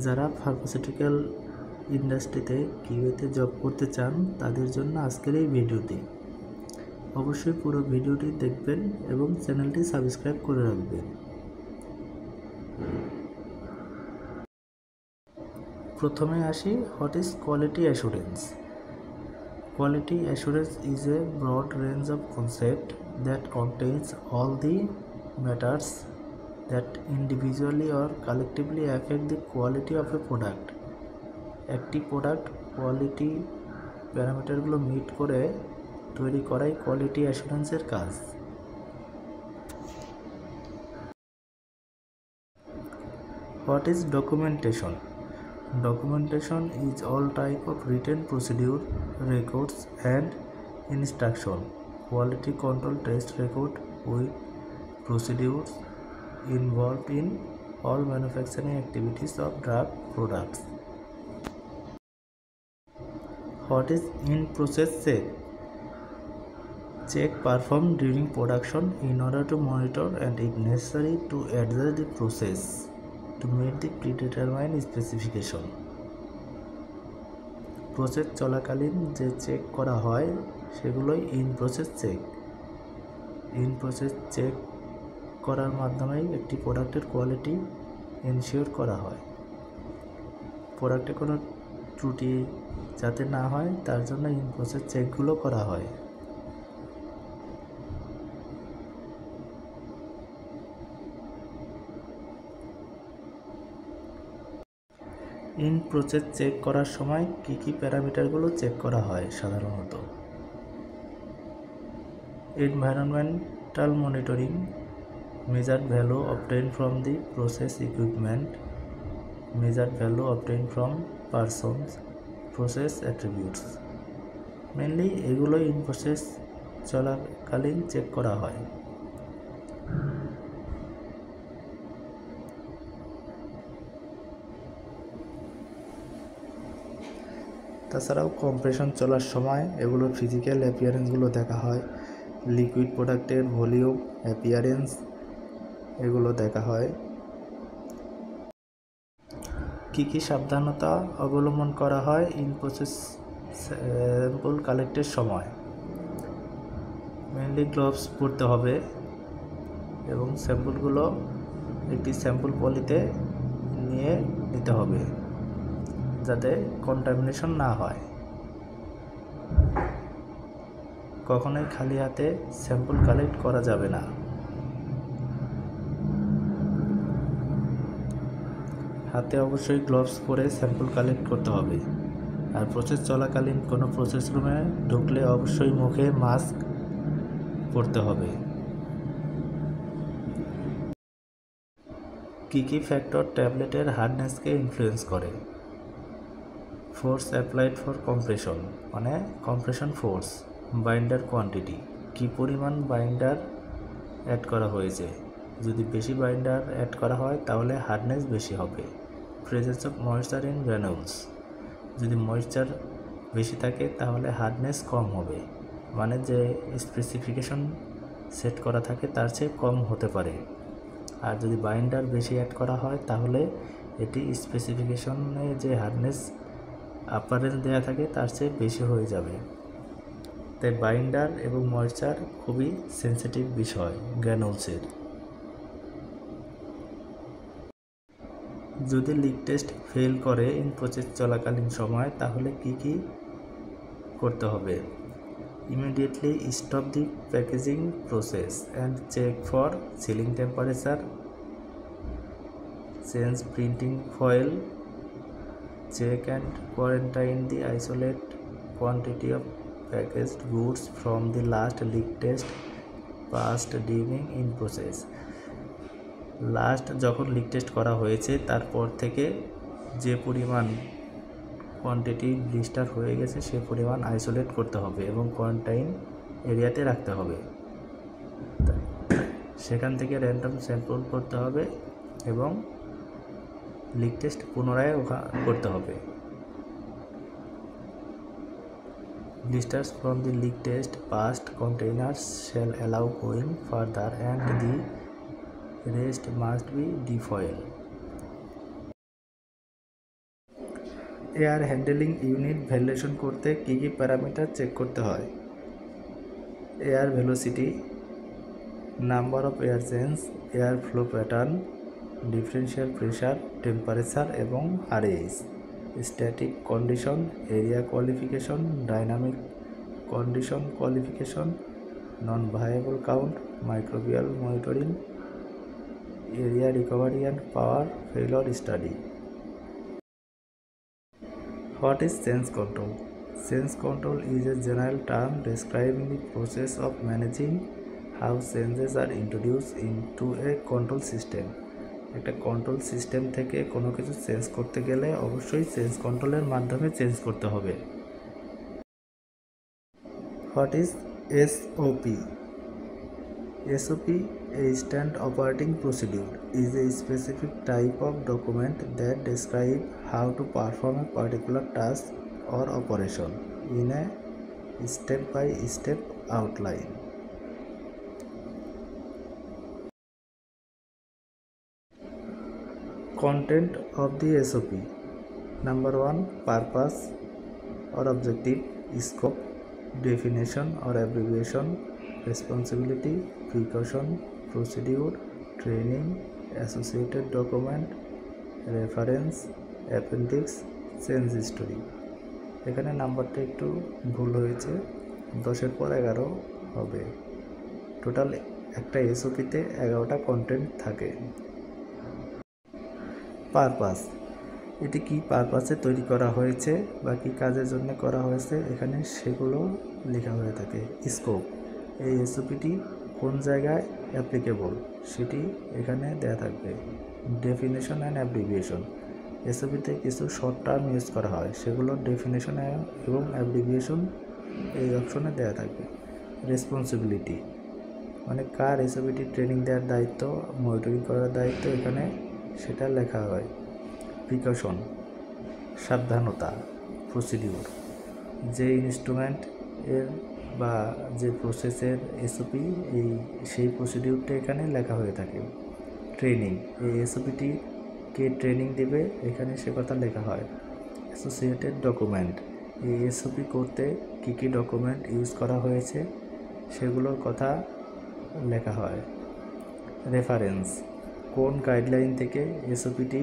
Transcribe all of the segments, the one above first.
যারা ফার্মাসিউটিক্যাল ইন্ডাস্ট্রিতে কিউএতে জব করতে চান তাদের জন্য আজকের এই ভিডিওটি। অবশ্যই পুরো ভিডিওটি দেখবেন এবং চ্যানেলটি সাবস্ক্রাইব করে রাখবেন। প্রথমে আসি, what is quality assurance? Quality assurance is a broad range of concept that contains all the matters that individually or collectively affect the quality of a product. একটি প্রোডাক্ট কোয়ালিটি প্যারামিটারগুলো মিট করে তৈরি করাই quality অ্যাসুরেন্সের কাজ। What is documentation? Documentation is all type of written procedure, records and instruction, quality control test record with procedures involved in all manufacturing activities of drug products. What is in-process check? Check performed during production in order to monitor and if necessary to adjust the process to meet the predetermined specification. Process চলাকালীন যে check করা হয় সেগুলোই in process check. In process check করার মাধ্যমেই একটি প্রোডাক্টের quality ensure করা হয়। প্রোডাক্টে কোনো ত্রুটি যাতে না হয় তার জন্য ইন প্রসেস চেকগুলো করা হয়। ইন প্রসেস চেক করার সময় কী প্যারামিটারগুলো চেক করা হয় সাধারণত? Environmental monitoring, measured value obtained from the process equipment, measured value obtained from persons, process attributes. Mainly এগুলোই ইন প্রসেস চলাকালীন চেক করা হয়। তাছাড়াও কম্প্রেশন চলার সময় এগুলোর ফিজিক্যাল অ্যাপিয়ারেন্সগুলো দেখা হয়, লিকুইড প্রোডাক্টের ভলিউম, অ্যাপিয়ারেন্স এগুলো দেখা হয়। কী সাবধানতা অবলম্বন করা হয় ইন প্রসেস স্যাম্পল কালেক্টের সময়? মেনলি গ্লোভস পরতে হবে এবং স্যাম্পলগুলো একটি স্যাম্পল পলিতে নিয়ে নিতে হবে যাতে কন্টামিনেশন না হয়। কখনোই খালি হাতে স্যাম্পল কালেক্ট করা যাবে না। হাতে অবশ্যই গ্লোভস পরে স্যাম্পল কালেক্ট করতে হবে। আর প্রসেস চলাকালীন কোনো প্রসেস রুমে ঢুকলে অবশ্যই মুখে মাস্ক পরতে হবে। কী ফ্যাক্টর ট্যাবলেটের হার্ডনেসকে ইনফ্লুয়েন্স করে? ফোর্স অ্যাপ্লাইড ফর কম্প্রেশন, মানে কম্প্রেশন ফোর্স, বাইন্ডার কোয়ান্টিটি, কী পরিমাণ বাইন্ডার অ্যাড করা হয়েছে। যদি বেশি বাইন্ডার অ্যাড করা হয় তাহলে হার্ডনেস বেশি হবে। প্রেজেন্স অফ ময়েশ্চার ইন গ্র্যানুলস, যদি ময়েশ্চার বেশি থাকে তাহলে হার্ডনেস কম হবে, মানে যে স্পেসিফিকেশন সেট করা থাকে তার চেয়ে কম হতে পারে। আর যদি বাইন্ডার বেশি অ্যাড করা হয় তাহলে এটি স্পেসিফিকেশনে যে হার্ডনেস আপারেন্স দেওয়া থাকে তার চেয়ে বেশি হয়ে যাবে। তাই বাইন্ডার এবং ময়েশ্চার খুবই সেন্সিটিভ বিষয় গ্র্যানুলসের। যদি লিক টেস্ট ফেল করে ইন প্রসেস চলাকালীন সময় তাহলে কী করতে হবে? Immediately stop the packaging process and check for sealing temperature, change printing foil, check and quarantine the isolate quantity of packaged goods from the last leak test passed during in process. Last যখন leak test করা হয়েছে তারপর থেকে যে পরিমাণ quantity blister হয়ে গেছে সে পরিমাণ আইসোলেট করতে হবে এবং কোয়ারেন্টাইন এরিয়াতে রাখতে হবে। সেখান থেকে র্যান্ডম স্যাম্পল করতে হবে এবং লিক টেস্ট পুনরায় করতে হবে। Blisters from the leak test passed containers shall allow going further and the rest must be defoiled. Air handling unit validation করতে কী কী প্যারামিটার চেক করতে হয়? Air velocity, number of air change, air flow pattern, differential pressure, temperature এবং RH, static condition, area qualification, dynamic condition qualification, non viable count, microbial monitoring, area recovery and power failure study. What is change control? Change control is a general term describing the process of managing how changes are introduced into a control system. একটা control system থেকে কোনো কিছু change করতে গেলে অবশ্যই change কন্ট্রোলের মাধ্যমে change করতে হবে। What is SOP? SOP, a stand operating procedure, is a specific type of document that describes how to perform a particular task or operation in a step-by-step outline. Content of the SOP. Number 1, purpose or objective, scope, definition or abbreviation, responsibility, precaution, procedure, training, associated document, reference, appendix, change history. এখানে নাম্বারটা একটু ভুল হয়েছে, 10-এর পর 11 হবে। Total একটা এসওপিতে 11টা content থাকে। Purpose, এটি কি পারপাসে তৈরি করা হয়েছে বা কী কাজের জন্য করা হয়েছে এখানে সেগুলো লেখা হয়ে থাকে। স্কোপ, এই এসওপিটি কোন জায়গায় অ্যাপ্লিকেবল সেটি এখানে দেয়া থাকবে। ডেফিনেশন অ্যান্ড অ্যাব্রিভিয়েশন, এসওপিতে কিছু শর্ট টার্ম ইউজ করা হয়, সেগুলোর ডেফিনেশন এবং অ্যাব্রিভিয়েশন এই অপশনে দেয়া থাকবে। রেসপন্সিবিলিটি, মানে কার এসওপিটি ট্রেনিং দেওয়ার দায়িত্ব, মনিটরিং করার দায়িত্ব, এখানে সেটা লেখা হয়। প্রিকশন, সাবধানতা। প্রসিডিউর, যে ইনস্ট্রুমেন্ট এর বা যে প্রসেসের এসওপি সেই প্রসিডিউরটা এখানে লেখা হয়ে থাকে। ট্রেনিং, এই এসওপিটি কে ট্রেনিং দেবে এখানে সে কথা লেখা হয়। অ্যাসোসিয়েটেড ডকুমেন্ট, এই এসওপি করতে কী কী ডকুমেন্ট ইউজ করা হয়েছে সেগুলোর কথা লেখা হয়। রেফারেন্স, কোন গাইডলাইন থেকে এসওপিটি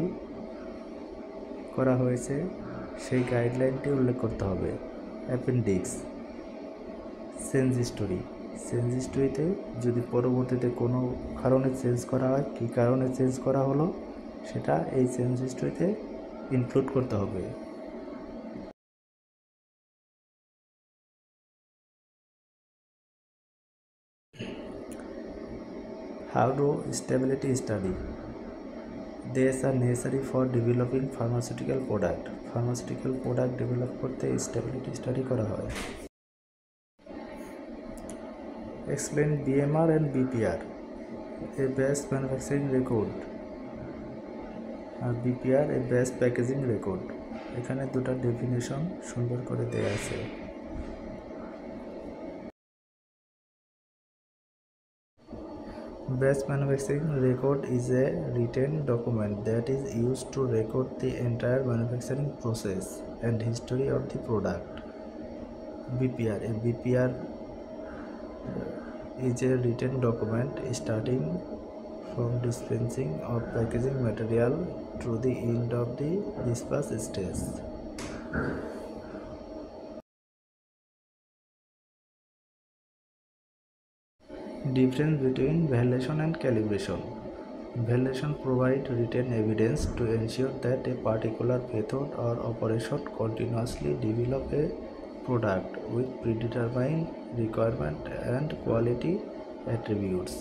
করা হয়েছে সেই গাইডলাইনটি উল্লেখ করতে হবে। অ্যাপেন্ডিক্স, চেঞ্জ হিস্টোরি, চেঞ্জ হিস্টোরিতে যদি পরবর্তীতে কোনো কারণে চেঞ্জ করা হয়, কী কারণে চেঞ্জ করা হলো সেটা এই চেঞ্জ হিস্টোরিতে ইনক্লুড করতে হবে। How do stability study? These are necessary for developing pharmaceutical product. Pharmaceutical product develop করতে stability study করা হয়। Explain BMR and BPR. A best manufacturing record R BPR a best packaging record. এখানে দুটো definition সুন্দর করে দেয়া আছে। Best manufacturing record is a written document that is used to record the entire manufacturing process and history of the product. BPR, a BPR is a written document starting from dispensing of packaging material to the end of the dispatch stage. Difference between validation and calibration. Validation provides written evidence to ensure that a particular method or operation continuously develop a product with predetermined requirement and quality attributes.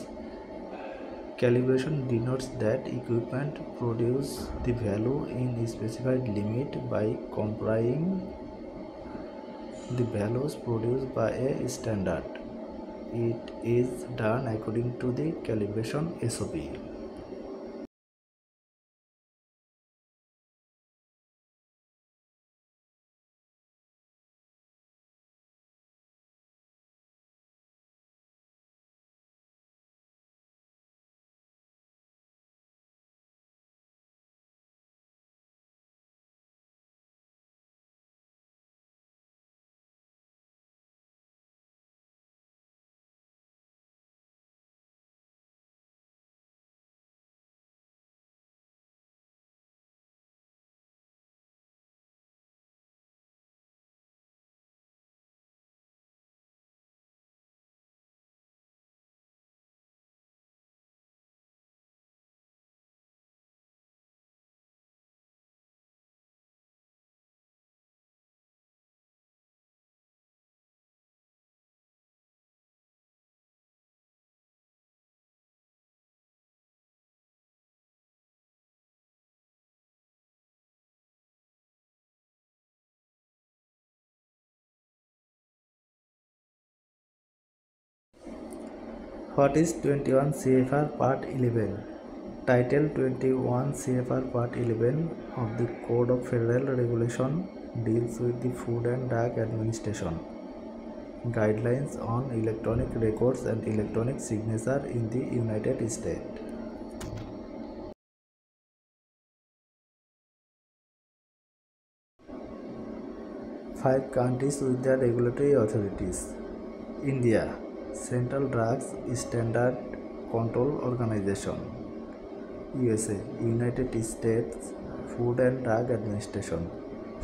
Calibration denotes that equipment produce the value in a specified limit by complying the values produced by a standard. It is done according to the calibration SOP. What is 21 CFR Part 11? Title 21 CFR Part 11 of the Code of Federal Regulation deals with the Food and Drug Administration. Guidelines on electronic records and electronic signature in the United States. Five countries with their regulatory authorities. India, Central Drugs Standard Control Organization. USA, United States Food and Drug Administration,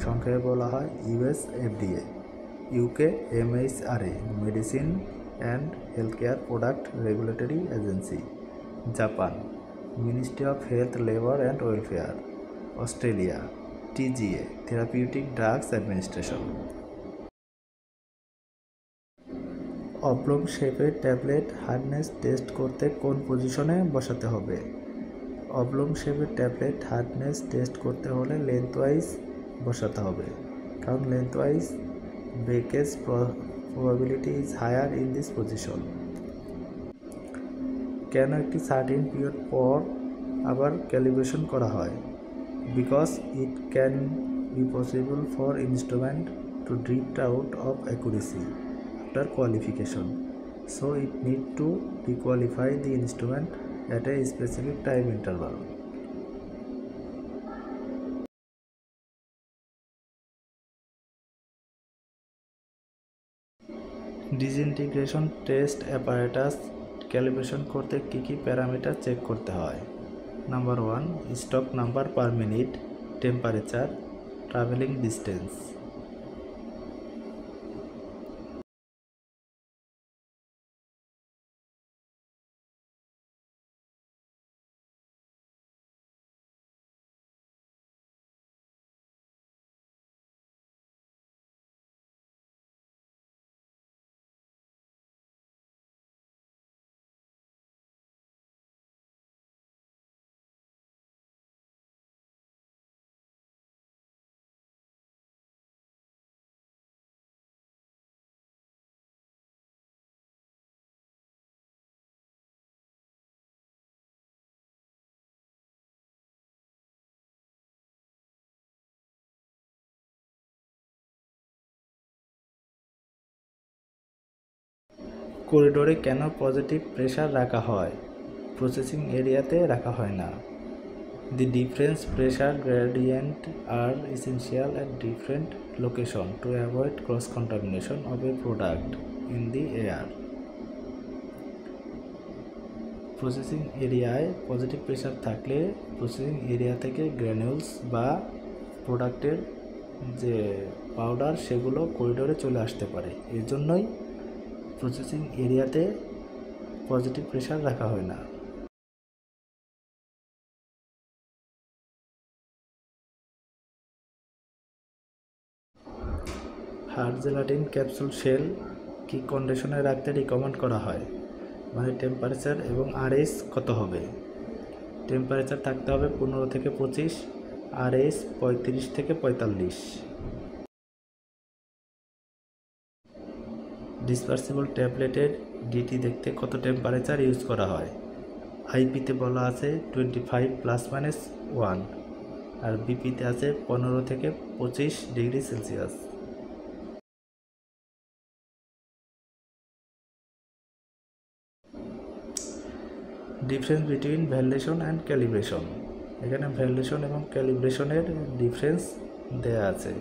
সংক্ষেপে বলা হয় US FDA. UK, MHRA, Medicine and Healthcare Product Regulatory Agency. Japan, Ministry of Health, Labour and Welfare. Australia, TGA, Therapeutic Drugs Administration. Oblong শেপের tablet hardness test করতে কোন পজিশনে বসাতে হবে? Oblong শেপের ট্যাবলেট হার্ডনেস টেস্ট করতে হলে লেন্থওয়াইজ বসাতে হবে, কারণ lengthwise breakage probability is higher in this position. কেন একটি সার্টেন পিরিয়ড পর আবার ক্যালিব্রেশন করা হয়? Because it can be possible for instrument to drift out of accuracy after qualification, so it need to requalify the instrument at a specific time interval. Disintegration test apparatus calibration করতে কী কী parameter check করতে হয়? Number 1, stroke number per minute, temperature, travelling distance. করিডোরে কেন positive pressure রাখা হয়, processing এরিয়াতে রাখা হয় না? The different pressure gradient are essential at different locations to avoid cross-contamination of a product in the air. Processing এরিয়ায় পজিটিভ প্রেশার থাকলে প্রসেসিং এরিয়া থেকে গ্র্যানুলস বা প্রোডাক্টের যে পাউডার সেগুলো করিডোরে চলে আসতে পারে, এর জন্যই প্রসেসিং এরিয়াতে পজিটিভ প্রেশার রাখা হয় না। হার্ড জেলাটিন ক্যাপসুল শেল কি কন্ডিশনে রাখতে রিকমেন্ড করা হয়? মানে টেম্পারেচার এবং আরএস কত হবে? টেম্পারেচার থাকতে হবে 15 থেকে 25, আরএস 35 থেকে 45। ডিসপার্সিবল ট্যাবলেটের ডিটি দেখতে কত টেম্পারেচার ইউজ করা হয়? আইপিতে বলা আছে 25 ± 1 আর বিপিতে আছে 15 থেকে 25 degree Celsius. Difference between validation and calibration, এখানে ভ্যালিডেশন এবং ক্যালিব্রেশনের ডিফারেন্স দেয়া আছে।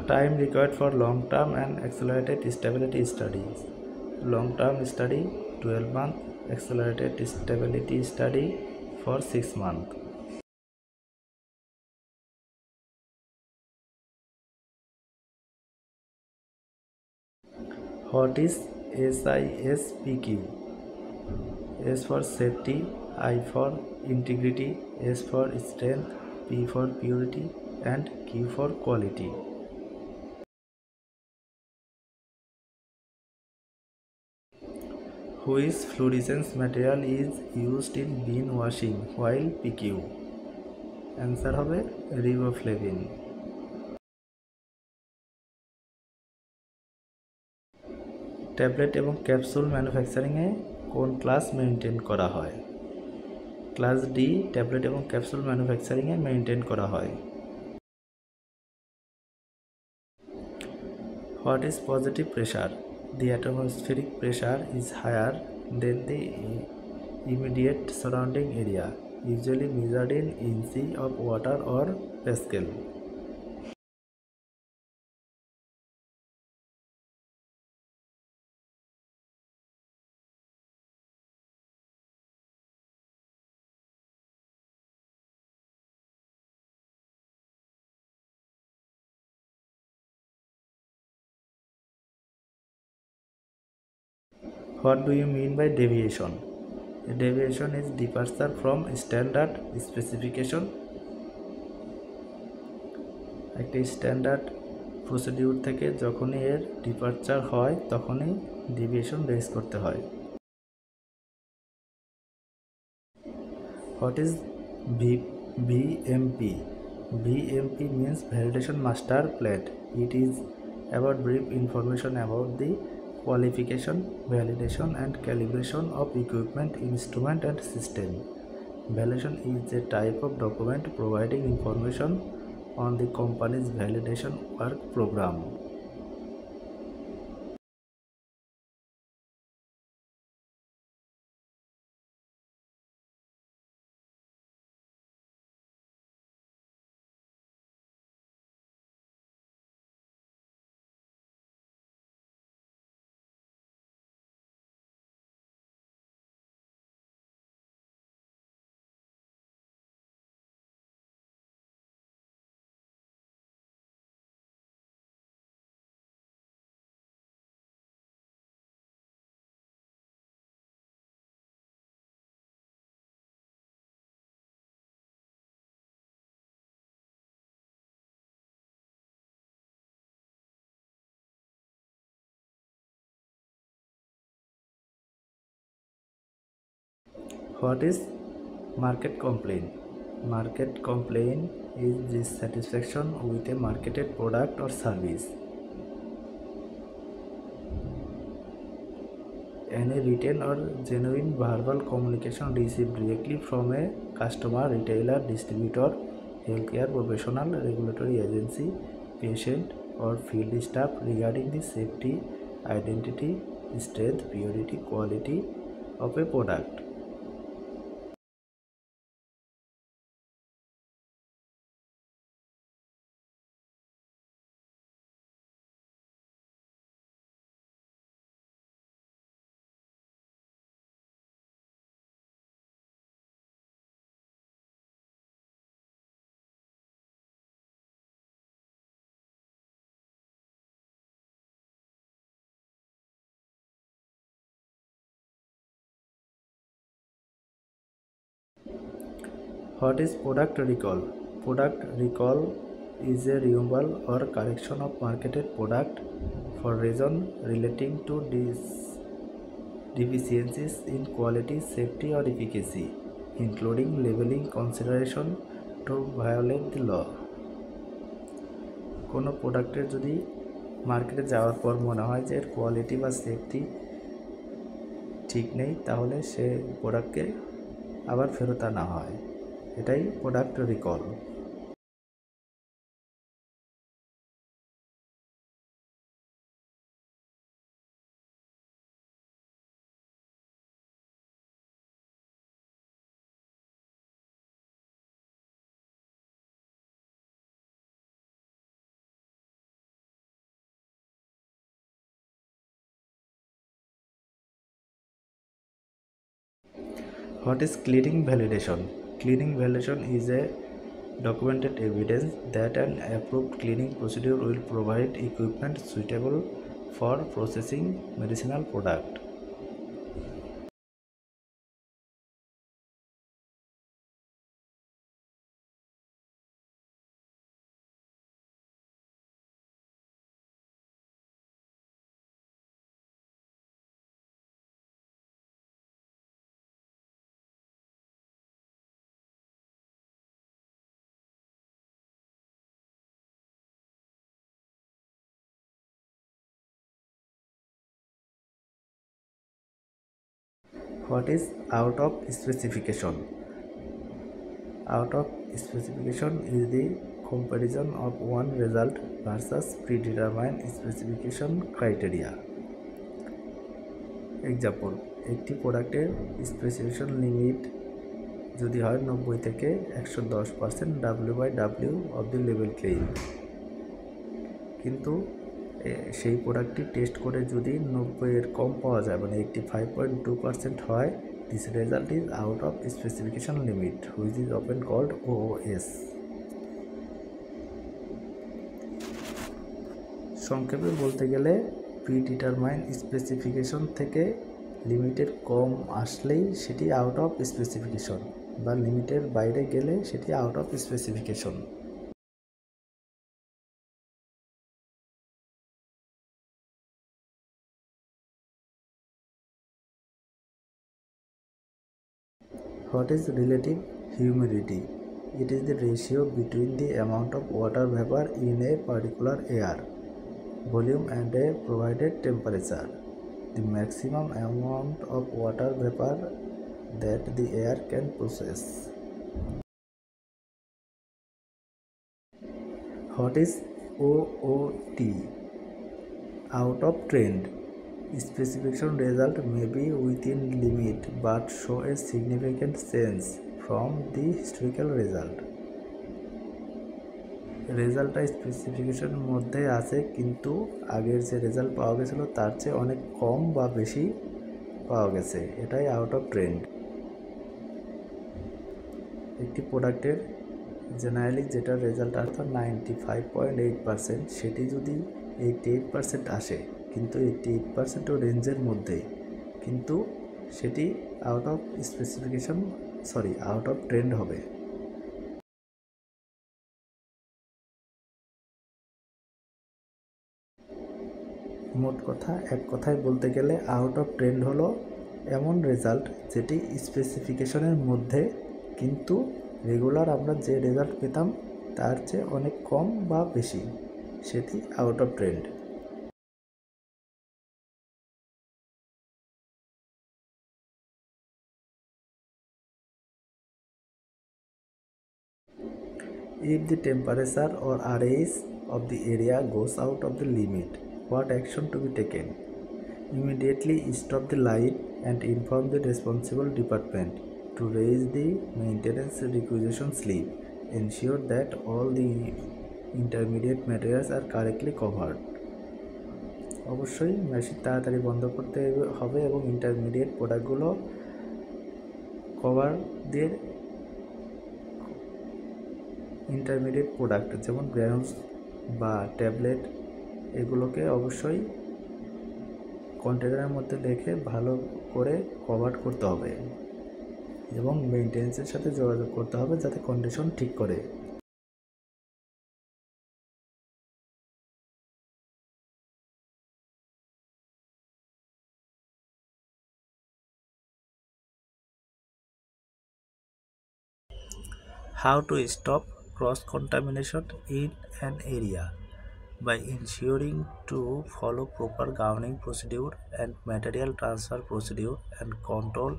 Time required for long-term and accelerated stability studies. Long-term study 12 months, accelerated stability study for 6 months. What is SISPQ? S for safety, I for integrity, S for strength, P for purity, and Q for quality. Which fluorescence material is used in bean washing while PQ? Answer হবে riboflavin. Tablet এবং capsule ম্যানুফ্যাকচারিংয়ে কোন class maintain করা হয়? Class D tablet এবং capsule ম্যানুফ্যাকচারিংয়ে maintain করা হয়। What is positive pressure? The atmospheric pressure is higher than the immediate surrounding area, usually measured in inches of water or Pascal. What do you mean by deviation? A deviation is departure from standard specification. একটি standard procedure থেকে যখনই এর departure হয় তখনই deviation raise করতে হয়। What is VMP? VMP means Validation Master Plate. It is about brief information about the qualification, validation and calibration of equipment, instrument and system. Validation is a type of document providing information on the company's validation work program. What is market complaint? Market complaint is dissatisfaction with a marketed product or service. Any written or genuine verbal communication received directly from a customer, retailer, distributor, healthcare professional, regulatory agency, patient, or field staff regarding the safety, identity, strength, purity, quality of a product. What is product recall? Product recall is a removal or correction of marketed product for reason relating to deficiencies in quality, safety or efficacy, including labeling consideration to violate the law. কোনো প্রোডাক্টের যদি মার্কেটে যাওয়ার পর মনে হয় যে এর কোয়ালিটি বা সেফটি ঠিক নেই, তাহলে সে প্রোডাক্টকে আবার ফেরত আনা হয়। এটাই product recall. What is cleaning validation? Cleaning validation is a documented evidence that an approved cleaning procedure will provide equipment suitable for processing medicinal product. What is out of specification? Out of specification is the comparison of one result versus predetermined specification criteria. Example, একটি প্রোডাক্টের specification limit যদি হয় 90 থেকে 110% W/W of the level claim, কিন্তু সেই প্রোডাক্টটি test করে যদি 90-এর কম পাওয়া যায়, মানে 85.2% হয়, this result is out of specification limit, which is often called OOS। সংক্ষেপে বলতে গেলে প্রিডিটারমাইন স্পেসিফিকেশন থেকে লিমিটের কম আসলেই সেটি আউট অফ স্পেসিফিকেশন, বা লিমিটের বাইরে গেলে সেটি out of specification. What is relative humidity? It is the ratio between the amount of water vapor in a particular air volume and a provided temperature. The maximum amount of water vapor that the air can process. What is OOT? Out of trend. Specification result may be within limit but show a significant change from the historical result. রেজাল্টটা স্পেসিফিকেশনের মধ্যে আছে, কিন্তু আগের যে result পাওয়া গেছিল তার চেয়ে অনেক কম বা বেশি পাওয়া গেছে, এটাই আউট অফ ট্রেন্ড। একটি প্রোডাক্টের জেনারেলি যেটা রেজাল্ট আসতো 95.8%, সেটি যদি 88% আসে, কিন্তু 88% রেঞ্জের মধ্যে, কিন্তু সেটি out of specification out of trend হবে। মোট কথা, এক কথায় বলতে গেলে আউট অফ ট্রেন্ড হলো এমন রেজাল্ট যেটি স্পেসিফিকেশনের মধ্যে, কিন্তু রেগুলার আমরা যে রেজাল্ট পেতাম তার চেয়ে অনেক কম বা বেশি, সেটি out of trend. If the temperature or RAS of the area goes out of the limit, what action to be taken? Immediately stop the line and inform the responsible department to raise the maintenance requisition slip. Ensure that all the intermediate materials are correctly covered. অবশ্যই machine তাড়াতাড়ি বন্ধ করতে হবে এবং intermediate প্রোডাক্টগুলো cover দিয়ে, intermediate product যেমন Granules বা ট্যাবলেট, এগুলোকে অবশ্যই কন্টেনারের মধ্যে রেখে ভালো করে কভার করতে হবে এবং মেইনটেন্যান্সের সাথে যোগাযোগ করতে হবে যাতে কন্ডিশন ঠিক করে। How to stop cross-contamination in an area? By ensuring to follow proper governing procedure and material transfer procedure and control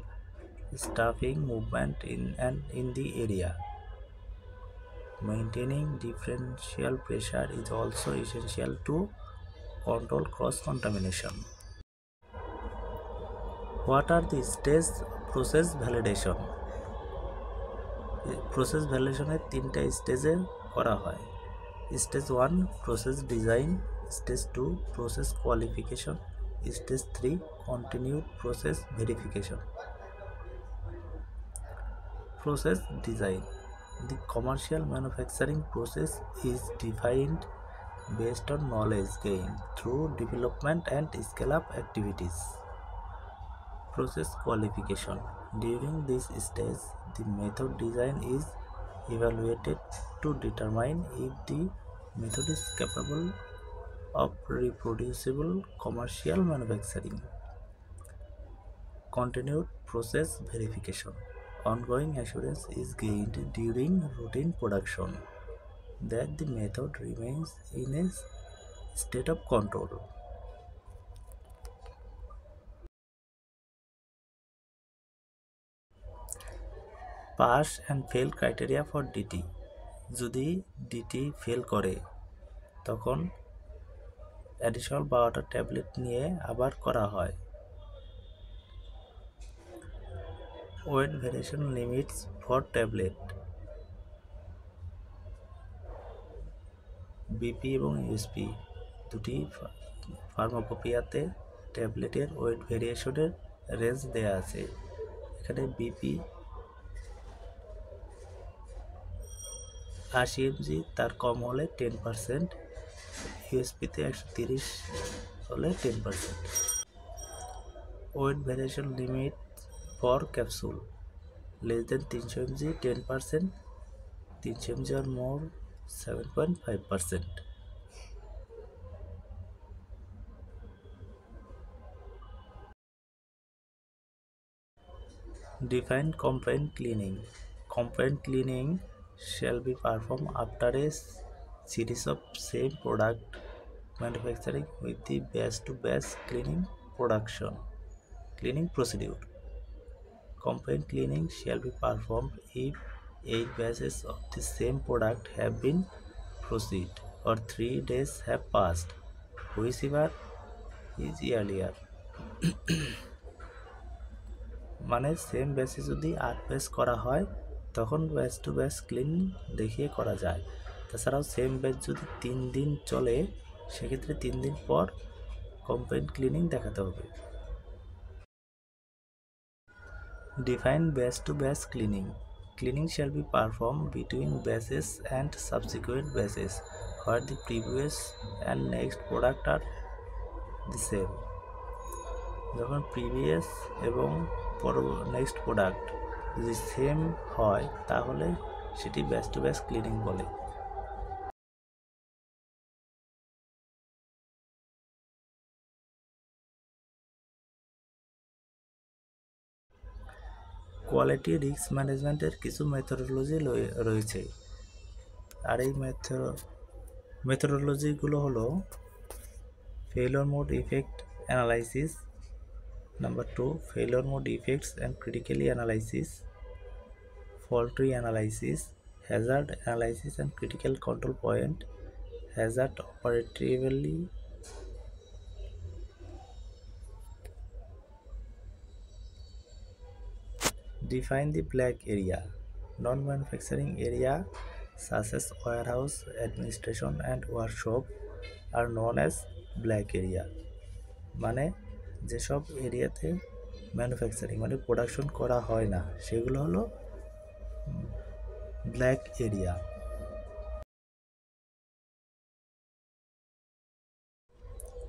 staffing movement in the area. Maintaining differential pressure is also essential to control cross-contamination. What are the stages of process validation? Process ভ্যালিডেশনের 3টা স্টেজে করা হয়। Stage 1 process design, stage 2 process qualification, stage 3 continued process verification. process design. The commercial manufacturing process is defined based on knowledge gained through development and scale-up activities. Process qualification. During this stage, the method design is evaluated to determine if the method is capable of reproducible commercial manufacturing. Continued process verification. Ongoing assurance is gained during routine production that the method remains in a state of control. Pass and fail criteria for DT. যদি DT fail করে তখন additional 12টা tablet নিয়ে আবার করা হয়। Weight variation limits for tablet. BP এবং USP দুটি ফার্মাকোপিয়াতে ট্যাবলেটের ওয়েট ভেরিয়েশনের রেঞ্জ দেয়া আছে। এখানে বিপি 80 mg তার কম হলে 10%, ইউএসপিতে 130 হলে 10%। Weight variation limit for capsule less than 300 mg 10%, 300 mg or more 7.5%. Define complaint cleaning. Complaint cleaning shall be performed after a series of same product manufacturing with the batch-to-batch cleaning procedure. Complaint cleaning shall be performed if 8 batches of the same product have been processed or 3 days have passed, whichever is earlier. মানে same ব্যাচে যদি 8 batch করা হয় তখন batch two batch clean দেখিয়ে করা যায়। তাছাড়াও সেম ব্যাচ যদি 3 দিন চলে সেক্ষেত্রে 3 দিন পর কমপ্লেন্ট ক্লিনিং দেখাতে হবে। Define batch to batch cleaning. Cleaning shall be performed between batches and subsequent batches where the previous and next product are the same. যখন প্রিভিয়াস এবং নেক্সট প্রোডাক্ট যদি সেম হয় তাহলে সেটি ব্যাচ টু ব্যাচ ক্লিনিং বলে। Quality risk ম্যানেজমেন্টের কিছু methodology রয়েছে, আর এই মেথডোলজিগুলো হলো failure mode effect analysis, number 2 failure mode effects and critically analysis, fault tree analysis, hazard analysis and critical control point, hazard operatively, define the black area. Non-manufacturing area such as warehouse, administration and workshop are known as black area. মানে যেসব এরিয়াতে manufacturing মানে production করা হয় না সেগুলো হলো black area.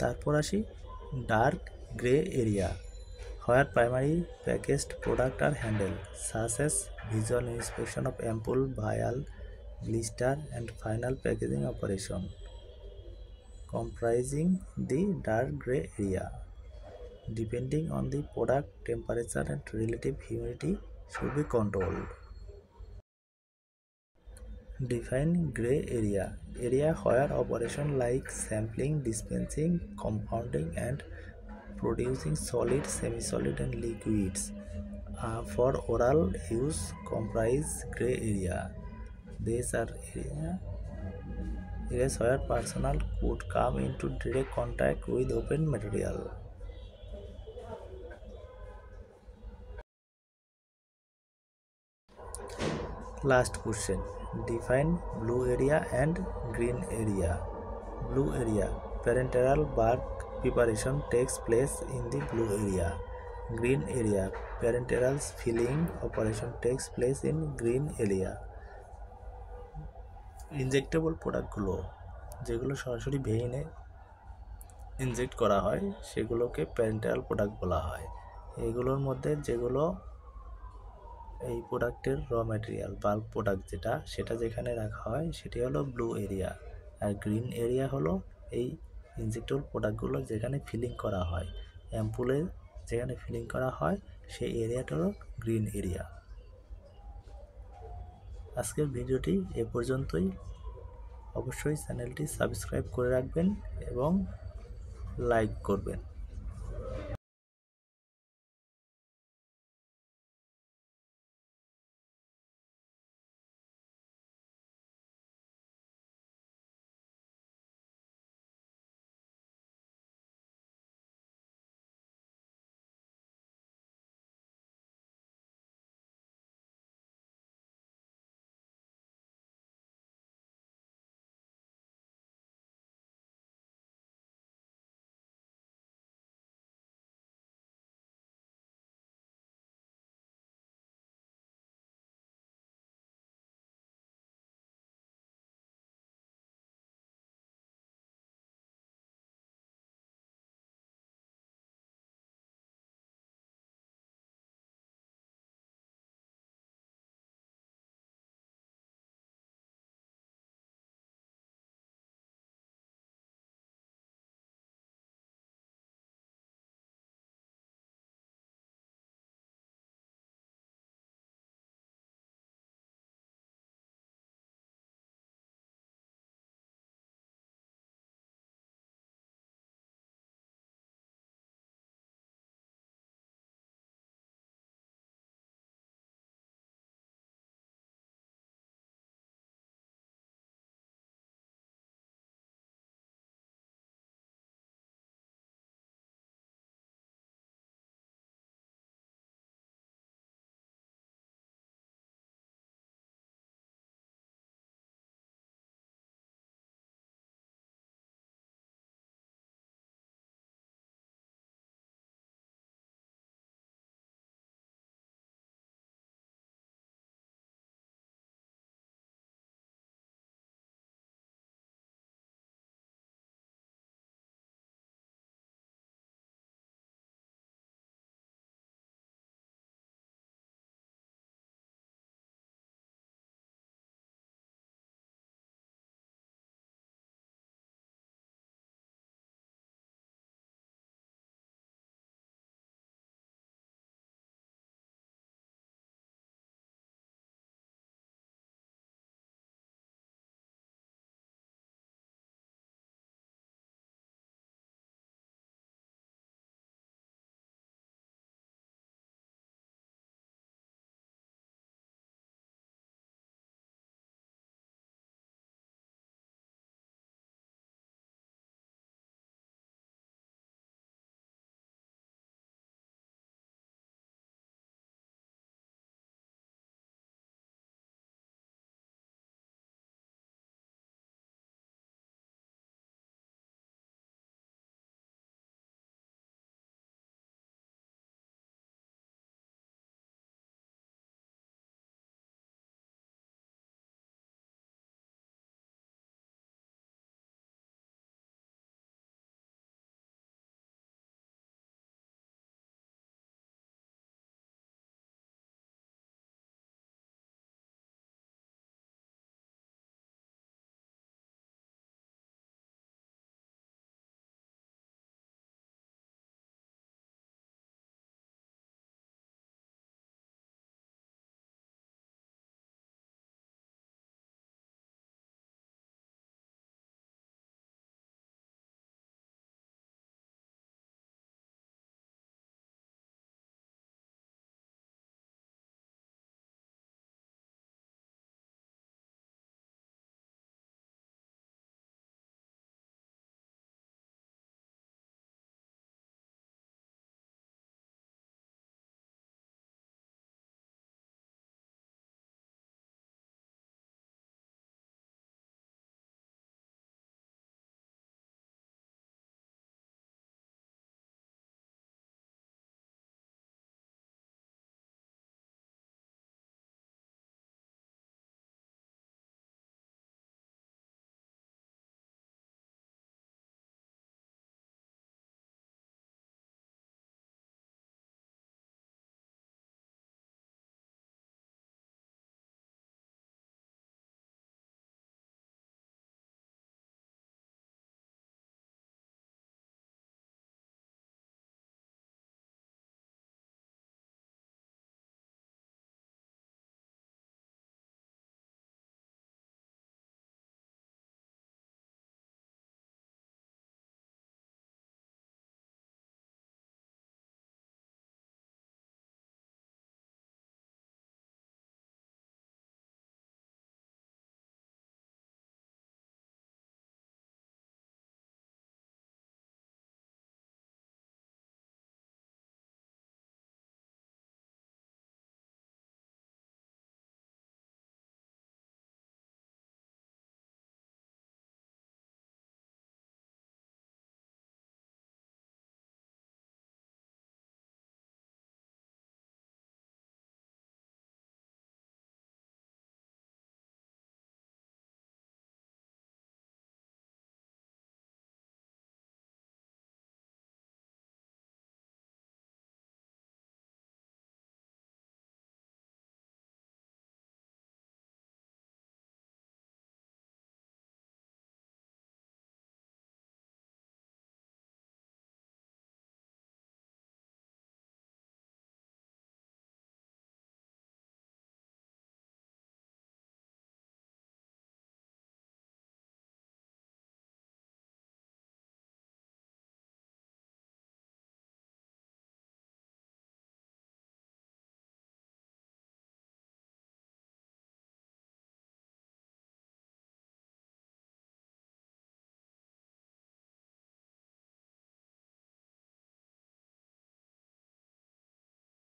তারপর আসি dark grey area, where primary packaged products are handled, such as visual inspection of ampoule, vial, blister, and final packaging operation, comprising the dark gray area. Depending on the product, temperature and relative humidity should be controlled. Define gray area. Area where operation like sampling, dispensing, compounding, and producing solid, semi-solid, and liquids for oral use comprise gray area. These are areas where personnel could come into direct contact with open material. Last question. Define blue area and green area. Blue area. Parenteral bark preparation takes place in the blue area. Green area, parenteral filling operation takes place in green area. Injectable প্রোডাক্টগুলো যেগুলো সরাসরি ভেইনে inject করা হয় সেগুলোকে parenteral product বলা হয়। এগুলোর মধ্যে যেগুলো এই প্রোডাক্টের র ম্যাটেরিয়াল বাল্ক প্রোডাক্ট সেটা যেখানে রাখা হয় সেটি হলো ব্লু এরিয়া, আর গ্রিন এরিয়া হলো এই ইনজেক্টেবল প্রোডাক্টগুলো যেখানে ফিলিং করা হয়, অ্যাম্পুলে যেখানে ফিলিং করা হয় সেই এরিয়াটা হলো গ্রিন এরিয়া। আজকের ভিডিওটি এ পর্যন্তই। অবশ্যই চ্যানেলটি সাবস্ক্রাইব করে রাখবেন এবং লাইক করবেন।